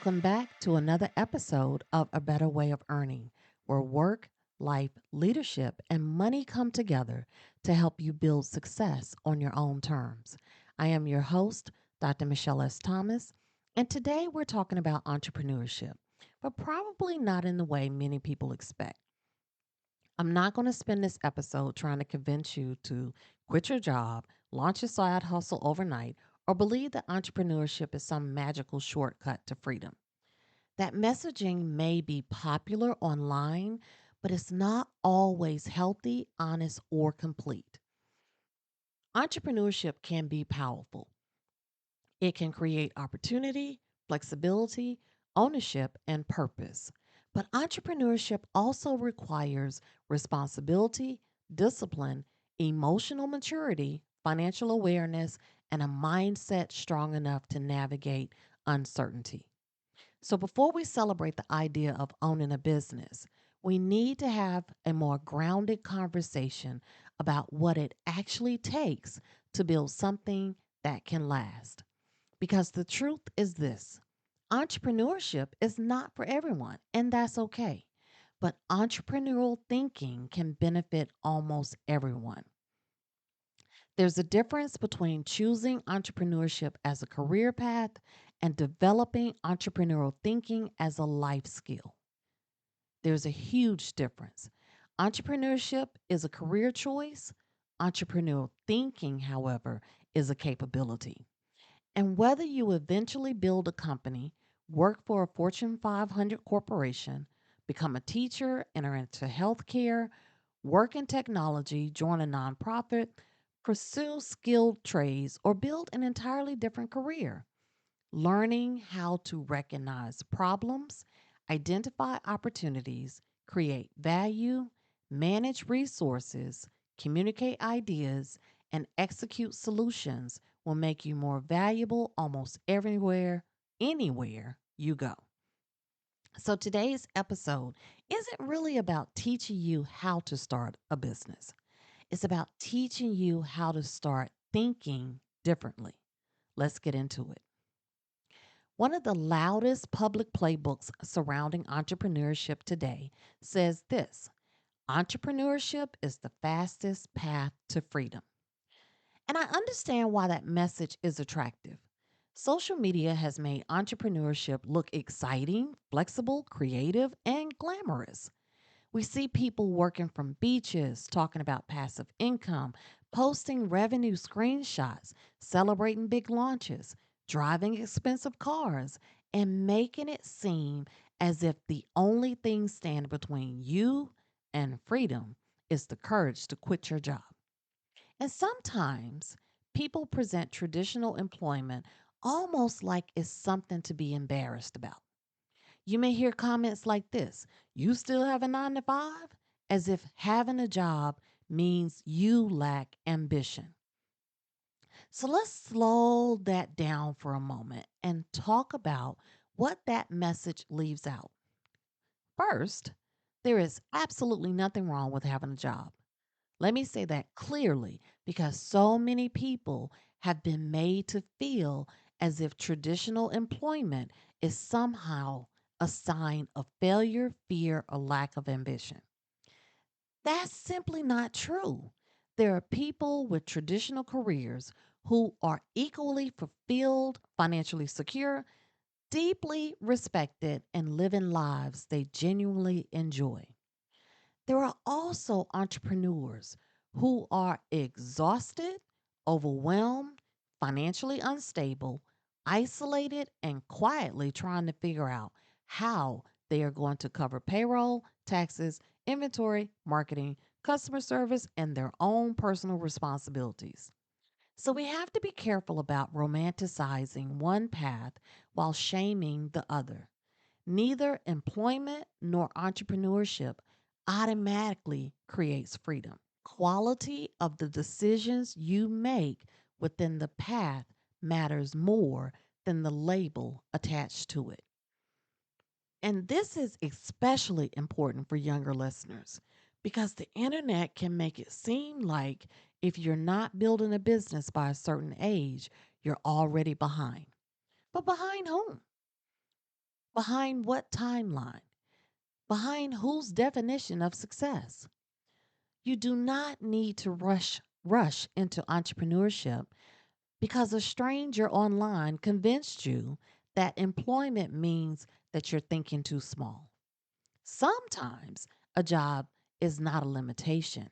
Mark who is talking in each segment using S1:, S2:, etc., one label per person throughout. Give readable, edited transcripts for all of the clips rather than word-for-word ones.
S1: Welcome back to another episode of A Better Way of Earning, where work, life, leadership, and money come together to help you build success on your own terms. I am your host, Dr. Michelle S. Thomas, and today we're talking about entrepreneurship, but probably not in the way many people expect. I'm not going to spend this episode trying to convince you to quit your job, launch a side hustle overnight, or believe that entrepreneurship is some magical shortcut to freedom. That messaging may be popular online, but it's not always healthy, honest, or complete. Entrepreneurship can be powerful. It can create opportunity, flexibility, ownership, and purpose. But entrepreneurship also requires responsibility, discipline, emotional maturity, financial awareness, and a mindset strong enough to navigate uncertainty. So, before we celebrate the idea of owning a business, we need to have a more grounded conversation about what it actually takes to build something that can last. Because the truth is this: entrepreneurship is not for everyone, and that's okay. But entrepreneurial thinking can benefit almost everyone. There's a difference between choosing entrepreneurship as a career path and developing entrepreneurial thinking as a life skill. There's a huge difference. Entrepreneurship is a career choice. Entrepreneurial thinking, however, is a capability. And whether you eventually build a company, work for a Fortune 500 corporation, become a teacher, enter into healthcare, work in technology, join a nonprofit, pursue skilled trades, or build an entirely different career, learning how to recognize problems, identify opportunities, create value, manage resources, communicate ideas, and execute solutions will make you more valuable almost everywhere, anywhere you go. So today's episode isn't really about teaching you how to start a business. It's about teaching you how to start thinking differently. Let's get into it. One of the loudest public playbooks surrounding entrepreneurship today says this: entrepreneurship is the fastest path to freedom. And I understand why that message is attractive. Social media has made entrepreneurship look exciting, flexible, creative, and glamorous. We see people working from beaches, talking about passive income, posting revenue screenshots, celebrating big launches, driving expensive cars, and making it seem as if the only thing standing between you and freedom is the courage to quit your job. And sometimes people present traditional employment almost like it's something to be embarrassed about. You may hear comments like this: you still have a 9 to 5, as if having a job means you lack ambition. So let's slow that down for a moment and talk about what that message leaves out. First, there is absolutely nothing wrong with having a job. Let me say that clearly, because so many people have been made to feel as if traditional employment is somehow a sign of failure, fear, or lack of ambition. That's simply not true. There are people with traditional careers who are equally fulfilled, financially secure, deeply respected, and living lives they genuinely enjoy. There are also entrepreneurs who are exhausted, overwhelmed, financially unstable, isolated, and quietly trying to figure out how they are going to cover payroll, taxes, inventory, marketing, customer service, and their own personal responsibilities. So we have to be careful about romanticizing one path while shaming the other. Neither employment nor entrepreneurship automatically creates freedom. Quality of the decisions you make within the path matters more than the label attached to it. And this is especially important for younger listeners because the internet can make it seem like if you're not building a business by a certain age, you're already behind. But behind whom? Behind what timeline? Behind whose definition of success? You do not need to rush into entrepreneurship because a stranger online convinced you that employment means that you're thinking too small. Sometimes a job is not a limitation.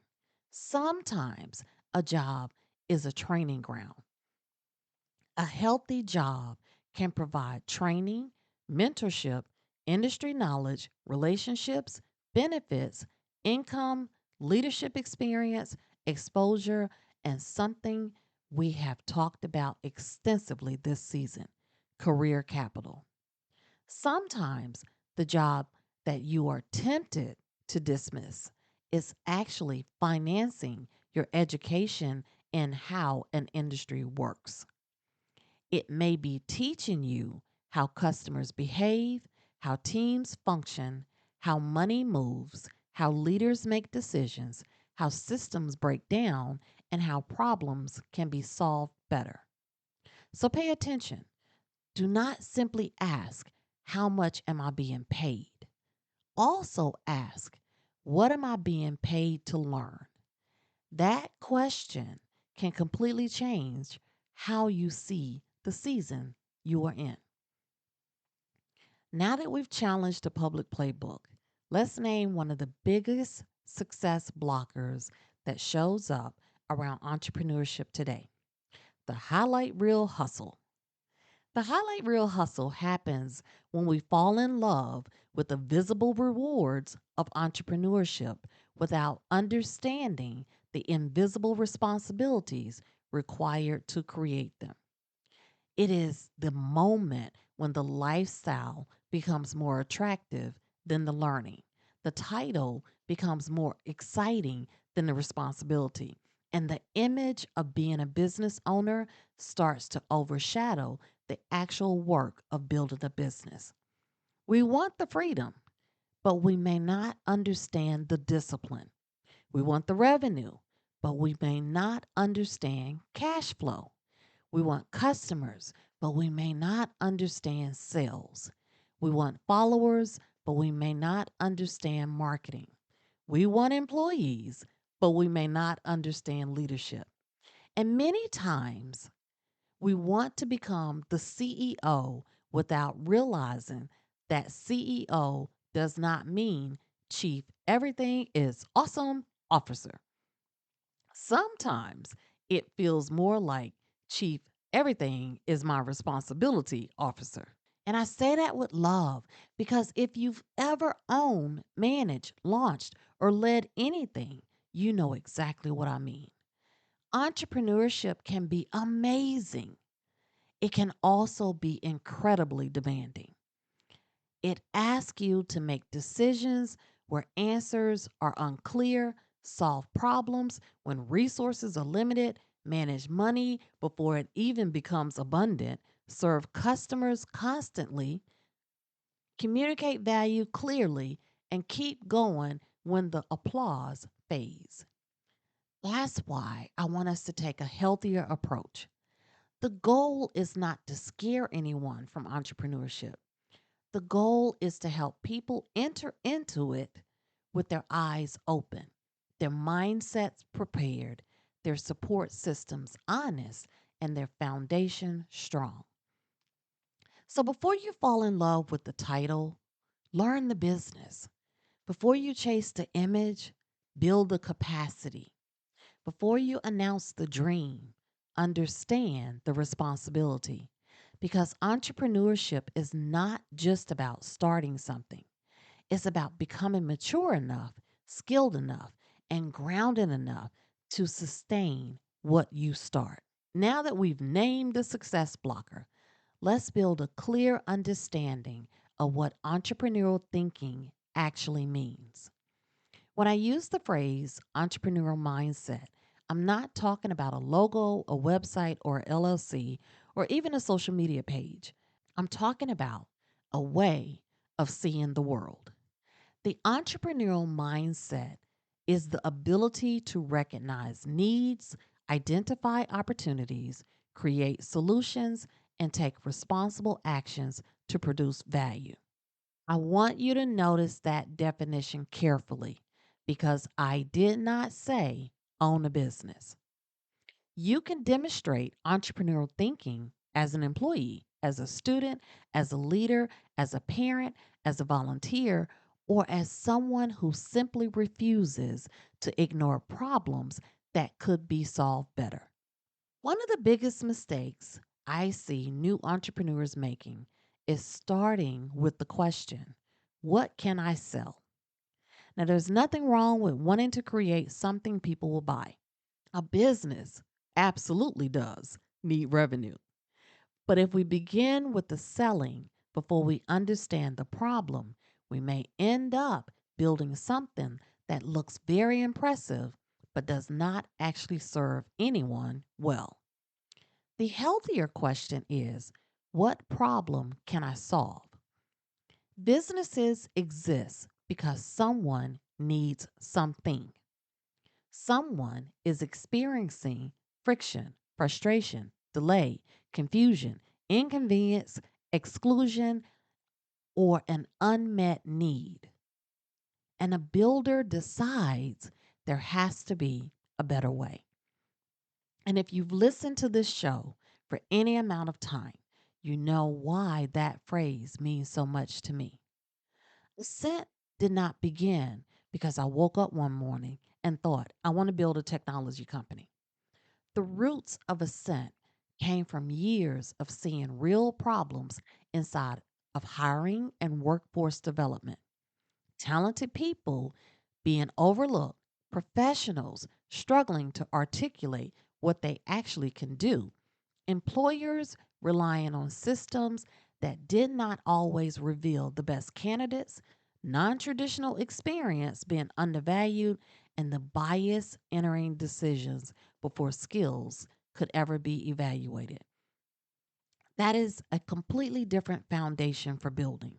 S1: Sometimes a job is a training ground. A healthy job can provide training, mentorship, industry knowledge, relationships, benefits, income, leadership experience, exposure, and something we have talked about extensively this season: career capital. Sometimes the job that you are tempted to dismiss is actually financing your education in how an industry works. It may be teaching you how customers behave, how teams function, how money moves, how leaders make decisions, how systems break down, and how problems can be solved better. So pay attention. Do not simply ask, how much am I being paid? Also ask, what am I being paid to learn? That question can completely change how you see the season you are in. Now that we've challenged the public playbook, let's name one of the biggest success blockers that shows up around entrepreneurship today: the highlight reel hustle. The highlight reel hustle happens when we fall in love with the visible rewards of entrepreneurship without understanding the invisible responsibilities required to create them. It is the moment when the lifestyle becomes more attractive than the learning. The title becomes more exciting than the responsibility. And the image of being a business owner starts to overshadow the actual work of building a business. We want the freedom, but we may not understand the discipline. We want the revenue, but we may not understand cash flow. We want customers, but we may not understand sales. We want followers, but we may not understand marketing. We want employees, but we may not understand leadership. And many times, we want to become the CEO without realizing that CEO does not mean Chief Everything is Awesome Officer. Sometimes it feels more like Chief Everything is My Responsibility Officer. And I say that with love because if you've ever owned, managed, launched, or led anything, you know exactly what I mean. Entrepreneurship can be amazing. It can also be incredibly demanding. It asks you to make decisions where answers are unclear, solve problems when resources are limited, manage money before it even becomes abundant, serve customers constantly, communicate value clearly, and keep going when the applause fades. That's why I want us to take a healthier approach. The goal is not to scare anyone from entrepreneurship. The goal is to help people enter into it with their eyes open, their mindsets prepared, their support systems honest, and their foundation strong. So before you fall in love with the title, learn the business. Before you chase the image, build the capacity. Before you announce the dream, understand the responsibility. Because entrepreneurship is not just about starting something, it's about becoming mature enough, skilled enough, and grounded enough to sustain what you start. Now that we've named the success blocker, let's build a clear understanding of what entrepreneurial thinking actually means. When I use the phrase entrepreneurial mindset, I'm not talking about a logo, a website, or a LLC, or even a social media page. I'm talking about a way of seeing the world. The entrepreneurial mindset is the ability to recognize needs, identify opportunities, create solutions, and take responsible actions to produce value. I want you to notice that definition carefully because I did not say own a business. You can demonstrate entrepreneurial thinking as an employee, as a student, as a leader, as a parent, as a volunteer, or as someone who simply refuses to ignore problems that could be solved better. One of the biggest mistakes I see new entrepreneurs making is starting with the question, what can I sell? Now, there's nothing wrong with wanting to create something people will buy. A business absolutely does need revenue. But if we begin with the selling before we understand the problem, we may end up building something that looks very impressive but does not actually serve anyone well. The healthier question is, what problem can I solve? Businesses exist because someone needs something. Someone is experiencing friction, frustration, delay, confusion, inconvenience, exclusion, or an unmet need. And a builder decides there has to be a better way. And if you've listened to this show for any amount of time, you know why that phrase means so much to me. Ascent did not begin because I woke up one morning and thought, I want to build a technology company. The roots of Ascent came from years of seeing real problems inside of hiring and workforce development. Talented people being overlooked, professionals struggling to articulate what they actually can do, employers relying on systems that did not always reveal the best candidates, non traditional experience being undervalued, and the bias entering decisions before skills could ever be evaluated. That is a completely different foundation for building.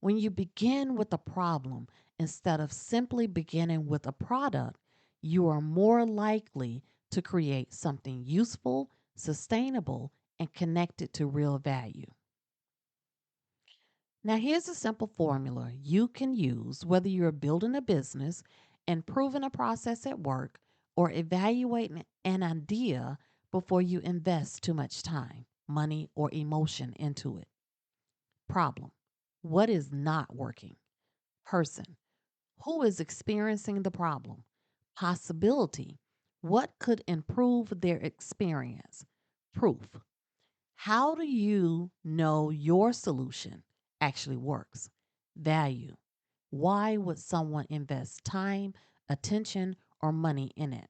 S1: When you begin with a problem instead of simply beginning with a product, you are more likely to create something useful, sustainable, and connected to real value. Now, here's a simple formula you can use whether you're building a business, improving a process at work, or evaluating an idea before you invest too much time, money, or emotion into it. Problem: what is not working? Person: who is experiencing the problem? Possibility: what could improve their experience? Proof: how do you know your solution actually works? Value: why would someone invest time, attention, or money in it?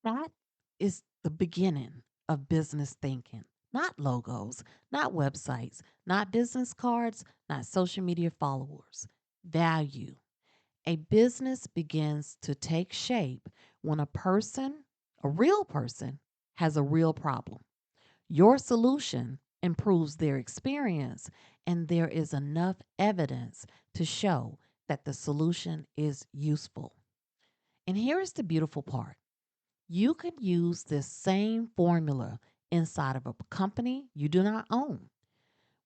S1: That is the beginning of business thinking. Not logos, not websites, not business cards, not social media followers. Value. A business begins to take shape when a person, a real person, has a real problem. Your solution improves their experience, and there is enough evidence to show that the solution is useful. And here is the beautiful part: you can use this same formula inside of a company you do not own.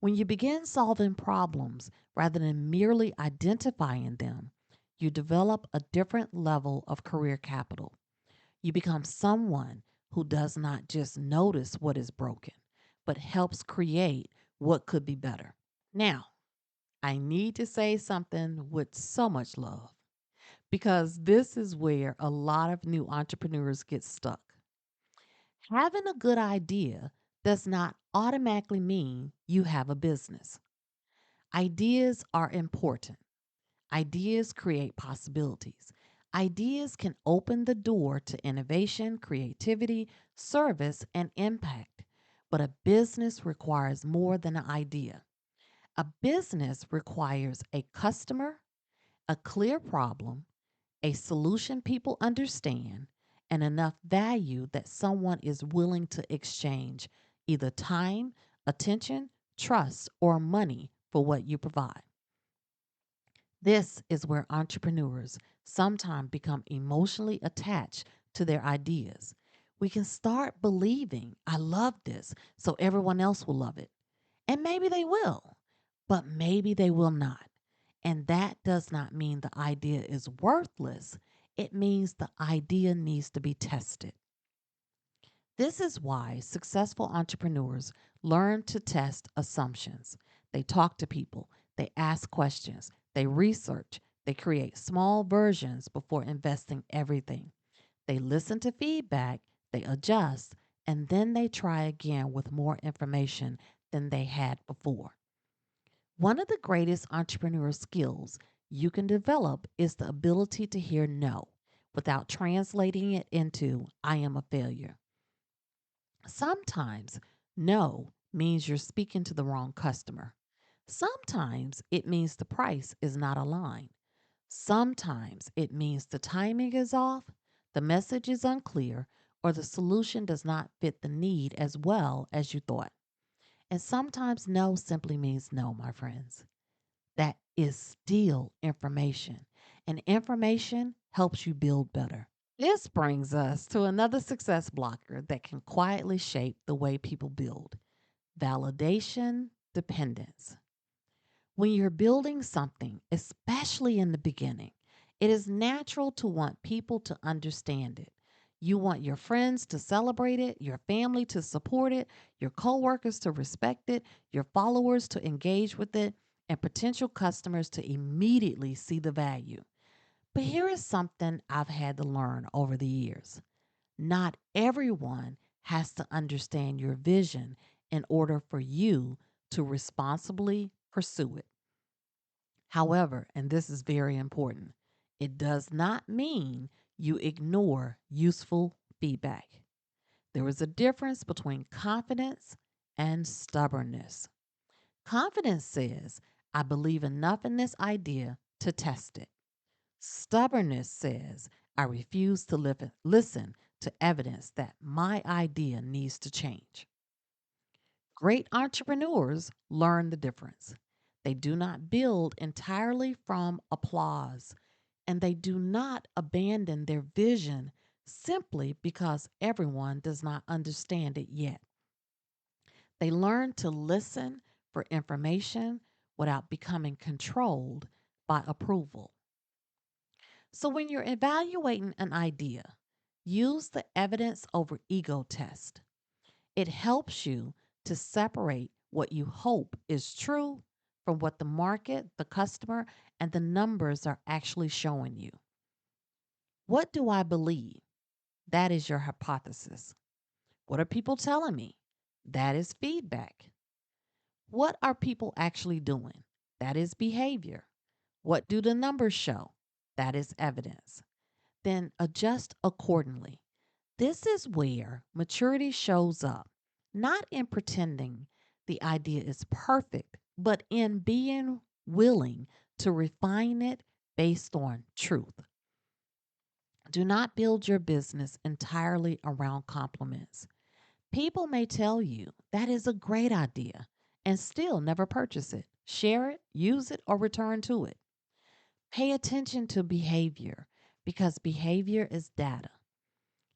S1: When you begin solving problems rather than merely identifying them, you develop a different level of career capital. You become someone who does not just notice what is broken, but helps create what could be better. Now, I need to say something with so much love because this is where a lot of new entrepreneurs get stuck. Having a good idea does not automatically mean you have a business. Ideas are important. Ideas create possibilities. Ideas can open the door to innovation, creativity, service, and impact. But a business requires more than an idea. A business requires a customer, a clear problem, a solution people understand, and enough value that someone is willing to exchange either time, attention, trust, or money for what you provide. This is where entrepreneurs sometimes become emotionally attached to their ideas. We can start believing, I love this, so everyone else will love it. And maybe they will. but maybe they will not. And that does not mean the idea is worthless. It means the idea needs to be tested. This is why successful entrepreneurs learn to test assumptions. They talk to people, they ask questions, they research, they create small versions before investing everything. They listen to feedback, they adjust, and then they try again with more information than they had before. One of the greatest entrepreneurial skills you can develop is the ability to hear no without translating it into I am a failure. Sometimes no means you're speaking to the wrong customer. Sometimes it means the price is not aligned. Sometimes it means the timing is off, the message is unclear, or the solution does not fit the need as well as you thought. And sometimes no simply means no, my friends. That is still information, and information helps you build better. This brings us to another success blocker that can quietly shape the way people build: validation dependence. When you're building something, especially in the beginning, it is natural to want people to understand it. You want your friends to celebrate it, your family to support it, your coworkers to respect it, your followers to engage with it, and potential customers to immediately see the value. But here is something I've had to learn over the years: not everyone has to understand your vision in order for you to responsibly pursue it. However, and this is very important, it does not mean you ignore useful feedback. There is a difference between confidence and stubbornness. Confidence says, I believe enough in this idea to test it. Stubbornness says, I refuse to listen to evidence that my idea needs to change. Great entrepreneurs learn the difference. They do not build entirely from applause, and they do not abandon their vision simply because everyone does not understand it yet. They learn to listen for information without becoming controlled by approval. So, when you're evaluating an idea, use the evidence over ego test. It helps you to separate what you hope is true from what the market, the customer, and the numbers are actually showing you. What do I believe? That is your hypothesis. What are people telling me? That is feedback. What are people actually doing? That is behavior. What do the numbers show? That is evidence. Then adjust accordingly. This is where maturity shows up, not in pretending the idea is perfect, but in being willing to refine it based on truth. Do not build your business entirely around compliments. People may tell you that is a great idea and still never purchase it, share it, use it, or return to it. Pay attention to behavior because behavior is data.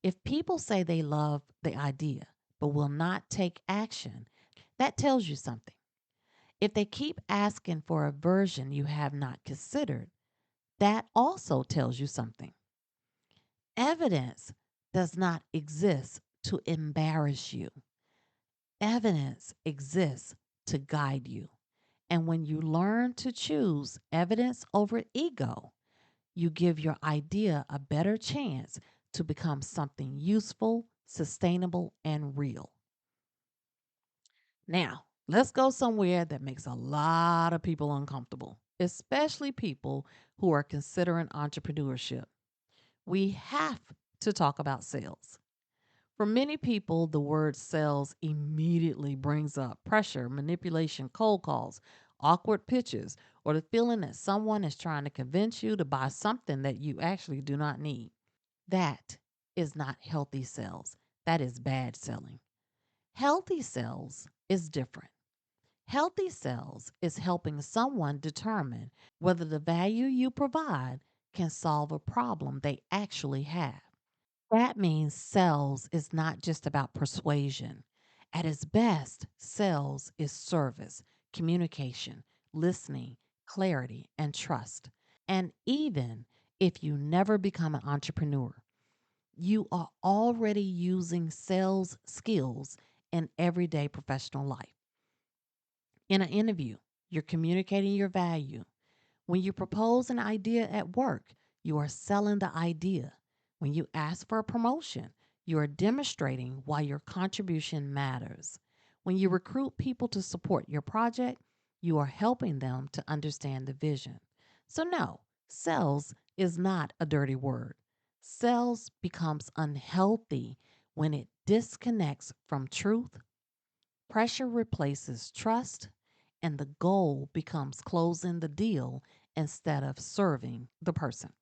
S1: If people say they love the idea but will not take action, that tells you something. If they keep asking for a version you have not considered, that also tells you something. Evidence does not exist to embarrass you, evidence exists to guide you. And when you learn to choose evidence over ego, you give your idea a better chance to become something useful, sustainable, and real. Now, let's go somewhere that makes a lot of people uncomfortable, especially people who are considering entrepreneurship. We have to talk about sales. For many people, the word sales immediately brings up pressure, manipulation, cold calls, awkward pitches, or the feeling that someone is trying to convince you to buy something that you actually do not need. That is not healthy sales. That is bad selling. Healthy sales is different. Healthy sales is helping someone determine whether the value you provide can solve a problem they actually have. That means sales is not just about persuasion. At its best, sales is service, communication, listening, clarity, and trust. And even if you never become an entrepreneur, you are already using sales skills in everyday professional life. In an interview, you're communicating your value. When you propose an idea at work, you are selling the idea. When you ask for a promotion, you are demonstrating why your contribution matters. When you recruit people to support your project, you are helping them to understand the vision. So, no, sales is not a dirty word. Sales becomes unhealthy when it disconnects from truth, pressure replaces trust, and the goal becomes closing the deal instead of serving the person.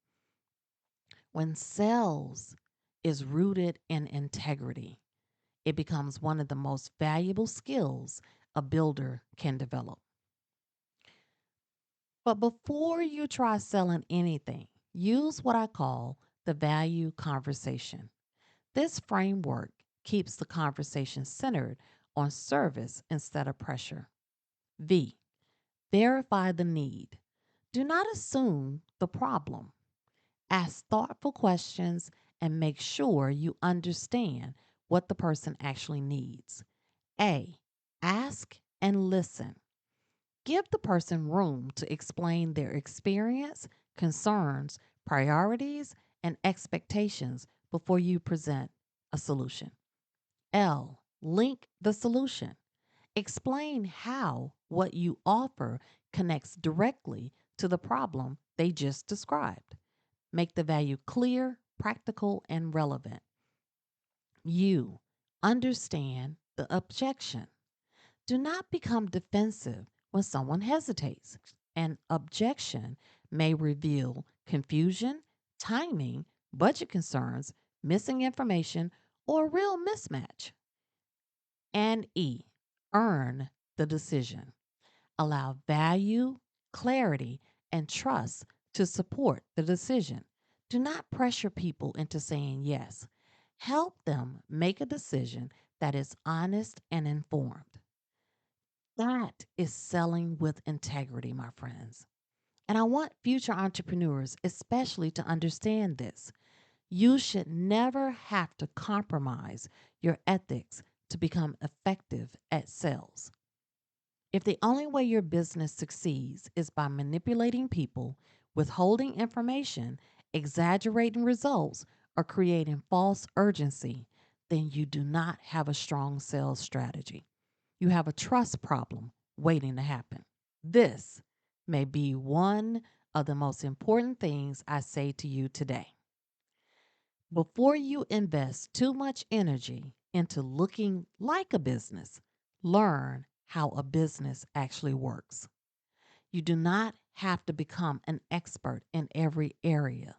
S1: When sales is rooted in integrity, it becomes one of the most valuable skills a builder can develop. But before you try selling anything, use what I call the value conversation. This framework keeps the conversation centered on service instead of pressure. V, verify the need. Do not assume the problem. Ask thoughtful questions and make sure you understand what the person actually needs. A, ask and listen. Give the person room to explain their experience, concerns, priorities, and expectations before you present a solution. L, link the solution. Explain how what you offer connects directly to the problem they just described. Make the value clear, practical, and relevant. You understand the objection. Do not become defensive when someone hesitates. An objection may reveal confusion, timing, budget concerns, missing information, or a real mismatch. And E, earn the decision. Allow value, clarity, and trust to support the decision. Do not pressure people into saying yes. Help them make a decision that is honest and informed. That is selling with integrity, my friends. And I want future entrepreneurs, especially, to understand this. You should never have to compromise your ethics to become effective at sales. If the only way your business succeeds is by manipulating people, withholding information, exaggerating results, or creating false urgency, then you do not have a strong sales strategy. You have a trust problem waiting to happen. This may be one of the most important things I say to you today. Before you invest too much energy into looking like a business, learn how a business actually works. You do not have to become an expert in every area,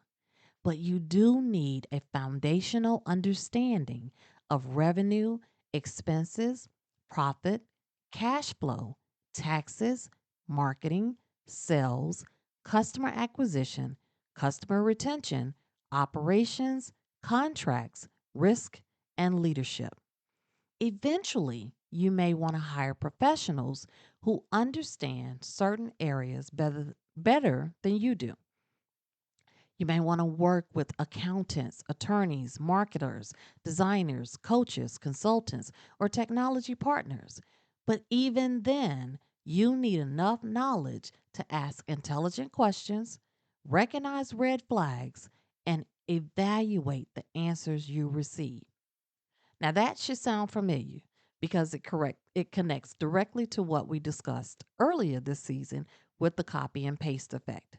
S1: but you do need a foundational understanding of revenue, expenses, profit, cash flow, taxes, marketing, sales, customer acquisition, customer retention, operations, contracts, risk, and leadership. Eventually, you may want to hire professionals who understand certain areas better than you do. You may want to work with accountants, attorneys, marketers, designers, coaches, consultants, or technology partners. But even then, you need enough knowledge to ask intelligent questions, recognize red flags, and evaluate the answers you receive. Now that should sound familiar because it connects directly to what we discussed earlier this season with the copy and paste effect.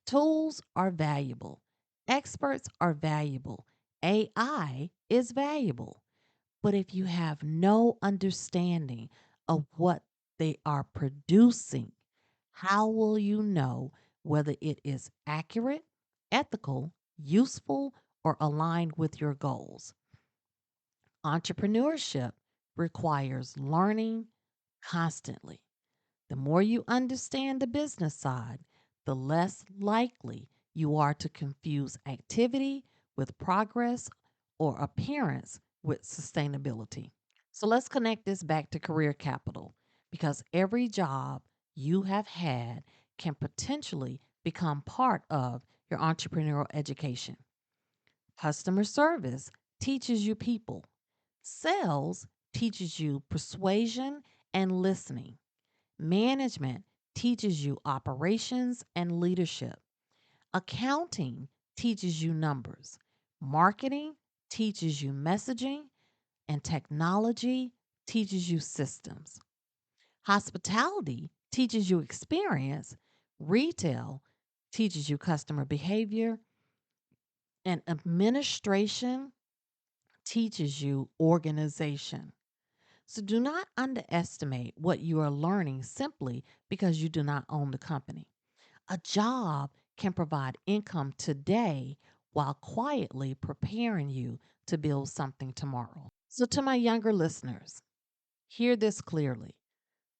S1: Tools are valuable. Experts are valuable. AI is valuable. But if you have no understanding of what they are producing, how will you know whether it is accurate, ethical, useful, or aligned with your goals? Entrepreneurship requires learning constantly. The more you understand the business side, the less likely you are to confuse activity with progress or appearance with sustainability. So let's connect this back to career capital because every job you have had can potentially become part of your entrepreneurial education. Customer service teaches you people, sales teaches you persuasion and listening, management teaches you operations and leadership, accounting teaches you numbers, marketing teaches you messaging, and technology teaches you systems. Hospitality teaches you experience, retail teaches you customer behavior, and administration teaches you organization. So do not underestimate what you are learning simply because you do not own the company. A job can provide income today while quietly preparing you to build something tomorrow. So, to my younger listeners, hear this clearly.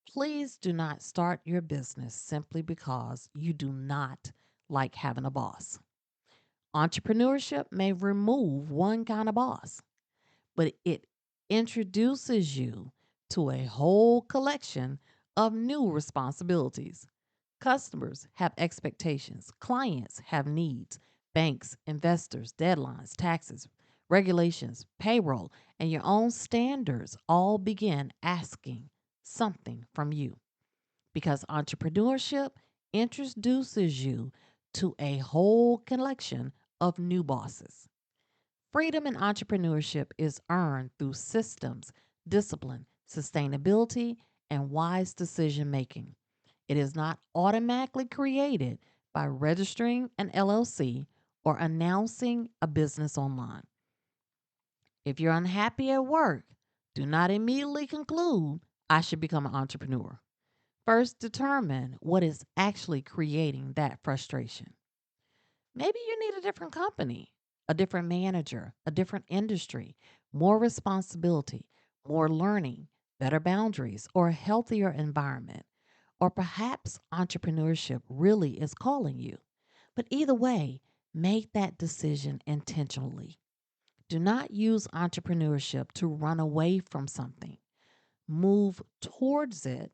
S1: Please do not start your business simply because you do not like having a boss. Entrepreneurship may remove one kind of boss, but it introduces you to a whole collection of new responsibilities. Customers have expectations, clients have needs, banks, investors, deadlines, taxes, regulations, payroll, and your own standards all begin asking something from you because entrepreneurship introduces you to a whole collection of new bosses. Freedom in entrepreneurship is earned through systems, discipline, sustainability, and wise decision making. It is not automatically created by registering an LLC or announcing a business online. If you're unhappy at work, do not immediately conclude I should become an entrepreneur. First, determine what is actually creating that frustration. Maybe you need a different company, a different manager, a different industry, more responsibility, more learning, better boundaries, or a healthier environment. Or perhaps entrepreneurship really is calling you. But either way, make that decision intentionally. Do not use entrepreneurship to run away from something. Move towards it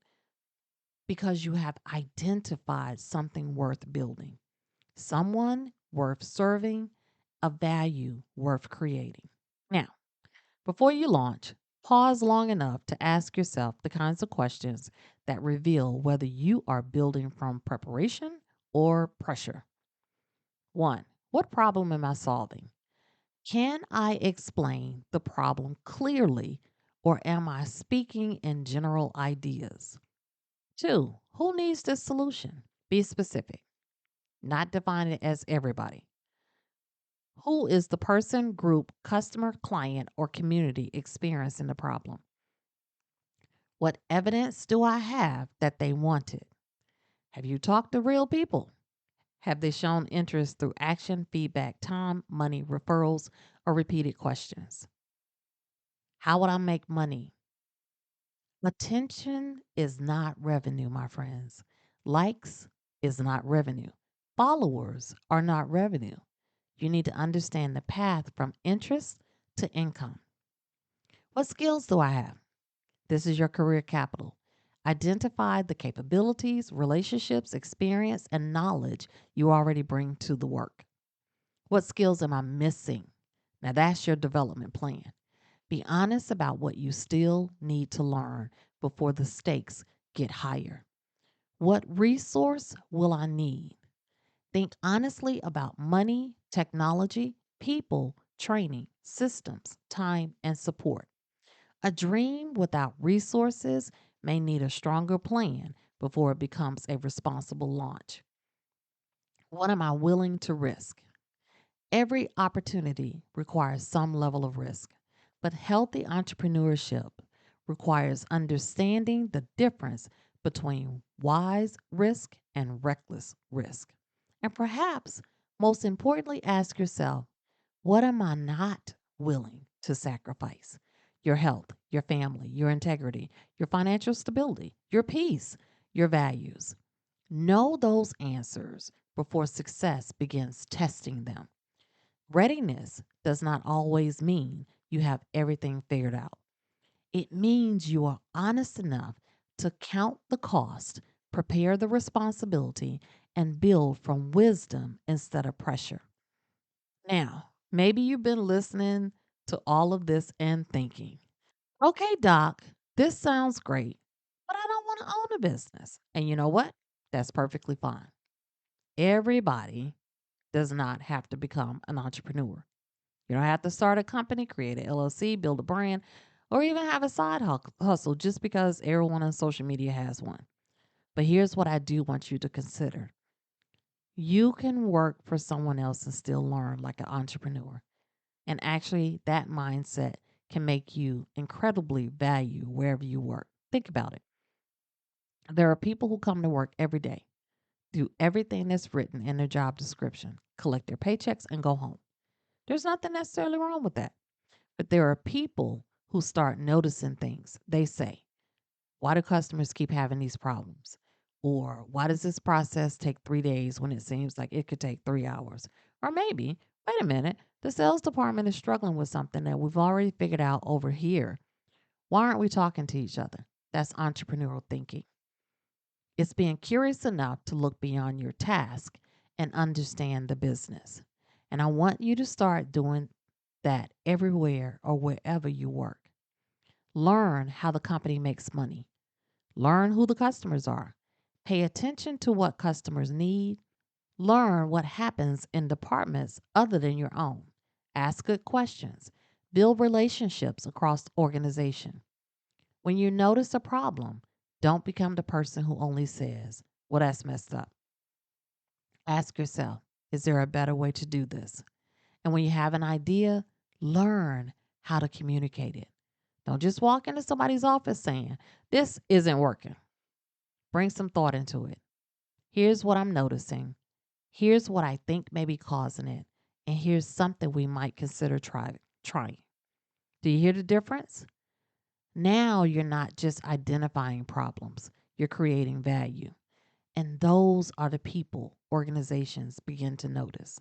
S1: because you have identified something worth building, someone worth serving, a value worth creating. Now, before you launch, pause long enough to ask yourself the kinds of questions that reveal whether you are building from preparation or pressure. One, what problem am I solving? Can I explain the problem clearly or am I speaking in general ideas? Two, who needs this solution? Be specific, not define it as everybody. Who is the person, group, customer, client, or community experiencing the problem? What evidence do I have that they want it? Have you talked to real people? Have they shown interest through action, feedback, time, money, referrals, or repeated questions? How would I make money? Attention is not revenue, my friends. Likes is not revenue. Followers are not revenue. You need to understand the path from interest to income. What skills do I have? This is your career capital. Identify the capabilities, relationships, experience, and knowledge you already bring to the work. What skills am I missing? Now, that's your development plan. Be honest about what you still need to learn before the stakes get higher. What resource will I need? Think honestly about money, technology, people, training, systems, time, and support. A dream without resources may need a stronger plan before it becomes a responsible launch. What am I willing to risk? Every opportunity requires some level of risk, but healthy entrepreneurship requires understanding the difference between wise risk and reckless risk. And perhaps most importantly, ask yourself, what am I not willing to sacrifice? Your health, your family, your integrity, your financial stability, your peace, your values. Know those answers before success begins testing them. Readiness does not always mean you have everything figured out. It means you are honest enough to count the cost prepare the responsibility, and build from wisdom instead of pressure. Now, maybe you've been listening to all of this and thinking, okay, Doc, this sounds great, but I don't want to own a business. And you know what? That's perfectly fine. Everybody does not have to become an entrepreneur. You don't have to start a company, create an LLC, build a brand, or even have a side hustle just because everyone on social media has one. But here's what I do want you to consider: you can work for someone else and still learn like an entrepreneur. And actually, that mindset can make you incredibly valued wherever you work. Think about it. There are people who come to work every day, do everything that's written in their job description, collect their paychecks, and go home. There's nothing necessarily wrong with that. But there are people who start noticing things. They say, why do customers keep having these problems? Or why does this process take 3 days when it seems like it could take 3 hours? Or maybe, wait a minute, the sales department is struggling with something that we've already figured out over here. Why aren't we talking to each other? That's entrepreneurial thinking. It's being curious enough to look beyond your task and understand the business. And I want you to start doing that everywhere or wherever you work. Learn how the company makes money. Learn who the customers are. Pay attention to what customers need. Learn what happens in departments other than your own. Ask good questions. Build relationships across the organization. When you notice a problem, don't become the person who only says, well, that's messed up. Ask yourself, is there a better way to do this? And when you have an idea, learn how to communicate it. Don't just walk into somebody's office saying, this isn't working. Bring some thought into it. Here's what I'm noticing. Here's what I think may be causing it. And here's something we might consider trying. Do you hear the difference? Now you're not just identifying problems, you're creating value. And those are the people organizations begin to notice.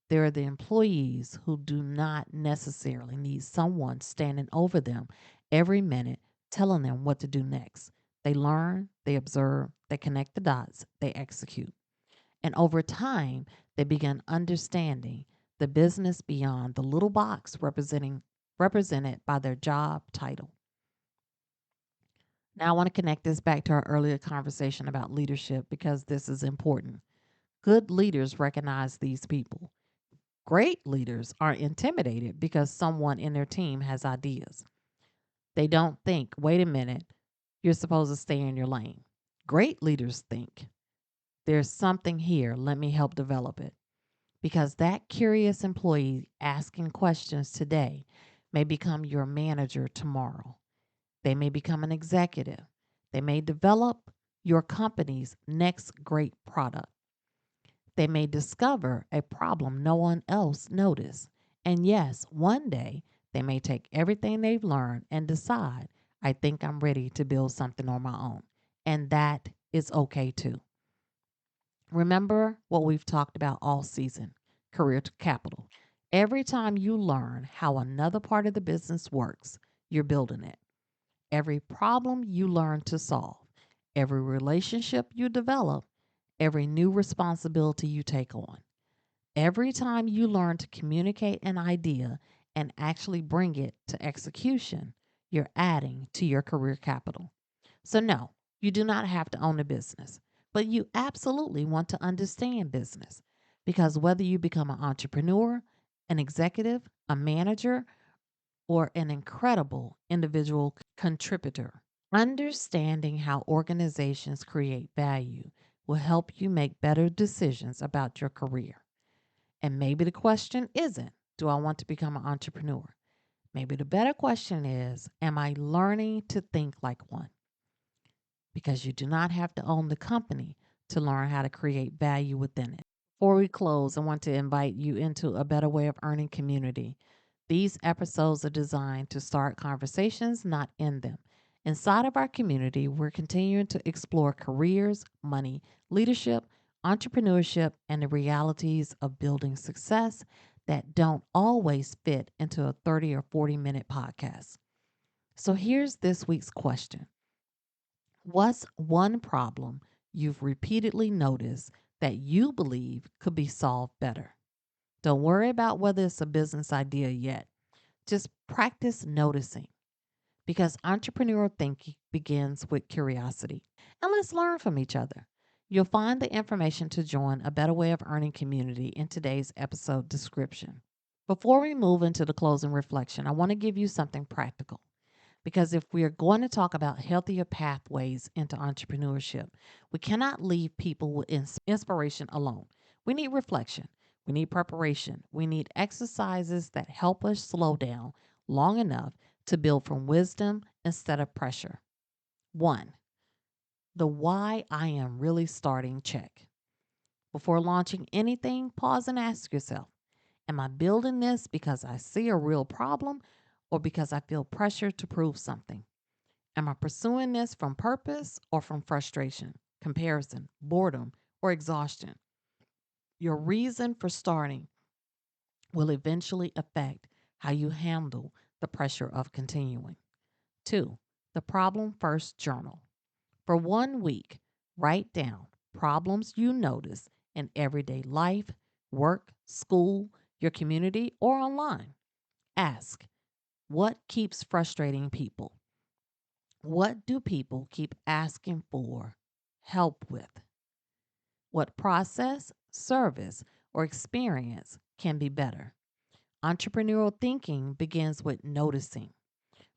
S1: They're the employees who do not necessarily need someone standing over them every minute telling them what to do next. They learn, they observe, they connect the dots, they execute. And over time, they begin understanding the business beyond the little box represented by their job title. Now I want to connect this back to our earlier conversation about leadership because this is important. Good leaders recognize these people. Great leaders aren't intimidated because someone in their team has ideas. They don't think, wait a minute, you're supposed to stay in your lane. Great leaders think, there's something here, let me help develop it. Because that curious employee asking questions today may become your manager tomorrow. They may become an executive. They may develop your company's next great product. They may discover a problem no one else noticed. And yes, one day they may take everything they've learned and decide, I think I'm ready to build something on my own. And that is okay too. Remember what we've talked about all season: career to capital. Every time you learn how another part of the business works, you're building it. Every problem you learn to solve, every relationship you develop, every new responsibility you take on. Every time you learn to communicate an idea and actually bring it to execution, you're adding to your career capital. So, no, you do not have to own a business, but you absolutely want to understand business because whether you become an entrepreneur, an executive, a manager, or an incredible individual contributor, understanding how organizations create value will help you make better decisions about your career. And maybe the question isn't, do I want to become an entrepreneur? Maybe the better question is, am I learning to think like one? Because you do not have to own the company to learn how to create value within it. Before we close, I want to invite you into a better way of earning community. These episodes are designed to start conversations, not end them. Inside of our community, we're continuing to explore careers, money, leadership, entrepreneurship, and the realities of building success that don't always fit into a 30 or 40-minute podcast. So here's this week's question: What's one problem you've repeatedly noticed that you believe could be solved better? Don't worry about whether it's a business idea yet. Just practice noticing because entrepreneurial thinking begins with curiosity. And let's learn from each other. You'll find the information to join a better way of earning community in today's episode description. Before we move into the closing reflection, I want to give you something practical. Because if we are going to talk about healthier pathways into entrepreneurship, we cannot leave people with inspiration alone. We need reflection, we need preparation, we need exercises that help us slow down long enough to build from wisdom instead of pressure. One, the why I am really starting check. Before launching anything, pause and ask yourself, am I building this because I see a real problem or because I feel pressure to prove something? Am I pursuing this from purpose or from frustration, comparison, boredom, or exhaustion? Your reason for starting will eventually affect how you handle the pressure of continuing. Two, the problem first journal. For 1 week, write down problems you notice in everyday life, work, school, your community, or online. Ask, what keeps frustrating people? What do people keep asking for help with? What process, service, or experience can be better? Entrepreneurial thinking begins with noticing.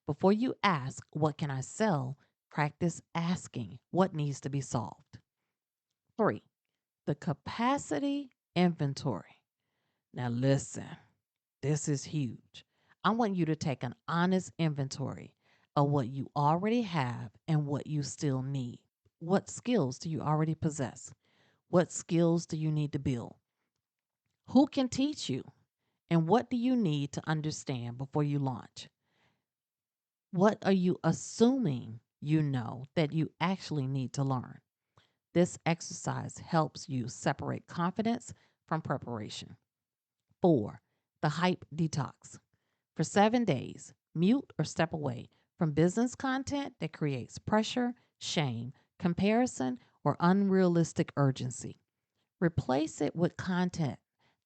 S1: Before you ask, what can I sell? Practice asking, what needs to be solved? Three, the capacity inventory. Now, listen, this is huge. I want you to take an honest inventory of what you already have and what you still need. What skills do you already possess? What skills do you need to build? Who can teach you? And what do you need to understand before you launch? What are you assuming you know that you actually need to learn? This exercise helps you separate confidence from preparation. Four, the hype detox. For 7 days, mute or step away from business content that creates pressure, shame, comparison, or unrealistic urgency. Replace it with content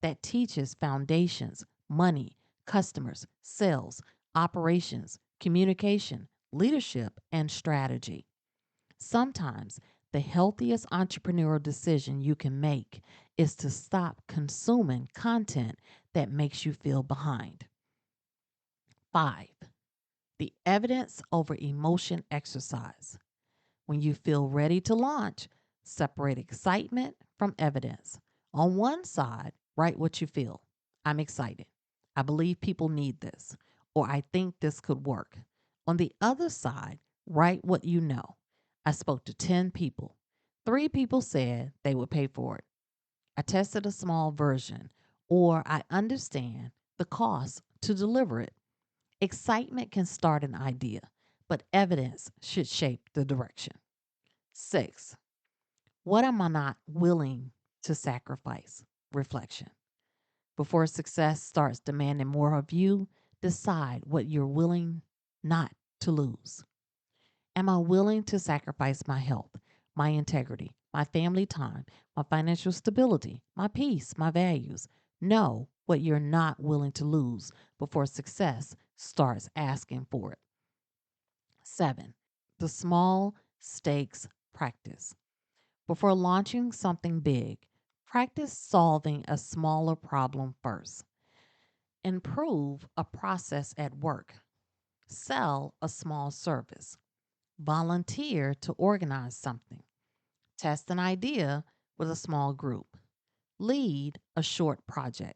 S1: that teaches foundations, money, customers, sales, operations, communication, leadership, and strategy. Sometimes the healthiest entrepreneurial decision you can make is to stop consuming content that makes you feel behind. Five, the evidence over emotion exercise. When you feel ready to launch, separate excitement from evidence. On one side, write what you feel. I'm excited. I believe people need this, or I think this could work. On the other side, write what you know. I spoke to 10 people. 3 people said they would pay for it. I tested a small version, or I understand the cost to deliver it. Excitement can start an idea, but evidence should shape the direction. Six, what am I not willing to sacrifice? Reflection. Before success starts demanding more of you, decide what you're willing not to lose. Am I willing to sacrifice my health, my integrity, my family time, my financial stability, my peace, my values? Know what you're not willing to lose before success starts asking for it. Seven, the small stakes practice. Before launching something big, practice solving a smaller problem first. Improve a process at work. Sell a small service. Volunteer to organize something. Test an idea with a small group. Lead a short project.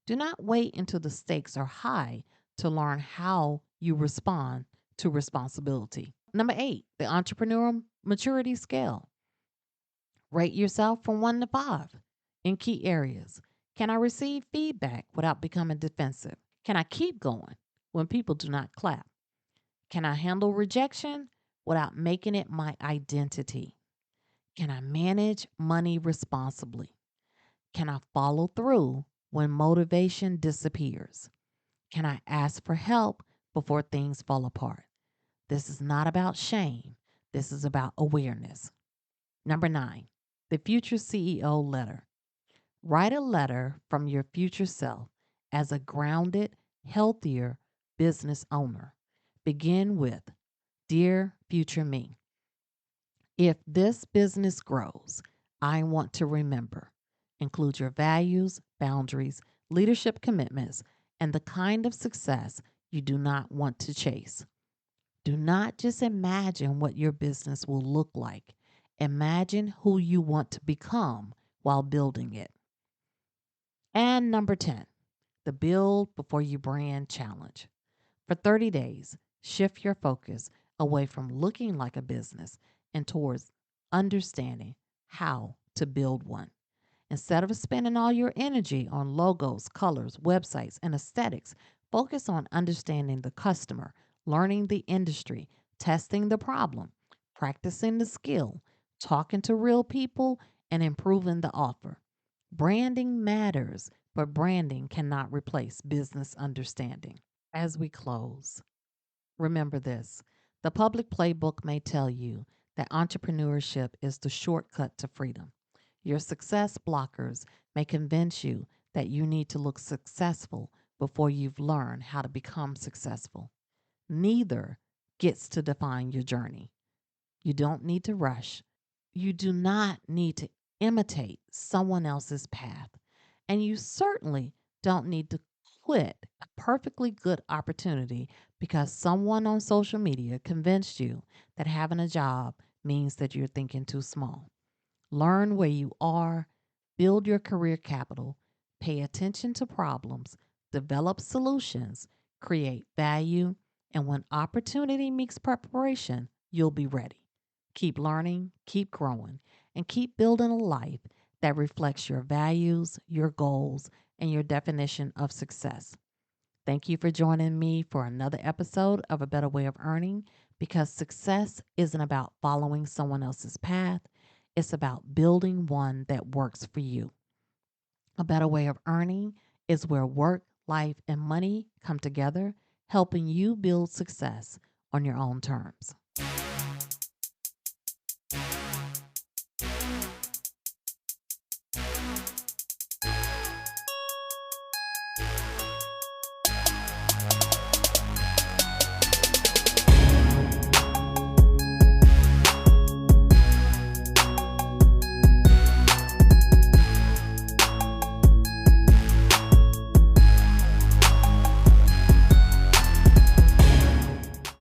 S1: Do not wait until the stakes are high to learn how you respond to responsibility. Number 8, the entrepreneurial maturity scale. Rate yourself from 1 to 5 in key areas. Can I receive feedback without becoming defensive? Can I keep going when people do not clap? Can I handle rejection without making it my identity? Can I manage money responsibly? Can I follow through when motivation disappears? Can I ask for help before things fall apart? This is not about shame. This is about awareness. Number 9, the future CEO letter. Write a letter from your future self as a grounded, healthier business owner. Begin with, Dear future me, if this business grows, I want to remember. Include your values, boundaries, leadership commitments, and the kind of success you do not want to chase. Do not just imagine what your business will look like. Imagine who you want to become while building it. And number 10, the Build Before You Brand Challenge. For 30 days, shift your focus away from looking like a business and towards understanding how to build one. Instead of spending all your energy on logos, colors, websites, and aesthetics, focus on understanding the customer, learning the industry, testing the problem, practicing the skill, talking to real people, and improving the offer. Branding matters, but branding cannot replace business understanding. As we close, remember this: the public playbook may tell you that entrepreneurship is the shortcut to freedom. Your success blockers may convince you that you need to look successful before you've learned how to become successful. Neither gets to define your journey. You don't need to rush. You do not need to imitate someone else's path. And you certainly don't need to quit a perfectly good opportunity because someone on social media convinced you that having a job means that you're thinking too small. Learn where you are, build your career capital, pay attention to problems, develop solutions, create value, and when opportunity meets preparation, you'll be ready. Keep learning, keep growing, and keep building a life that reflects your values, your goals, and your definition of success. Thank you for joining me for another episode of A Better Way of Earning, because success isn't about following someone else's path, it's about building one that works for you. A Better Way of Earning is where work, life, and money come together, helping you build success on your own terms.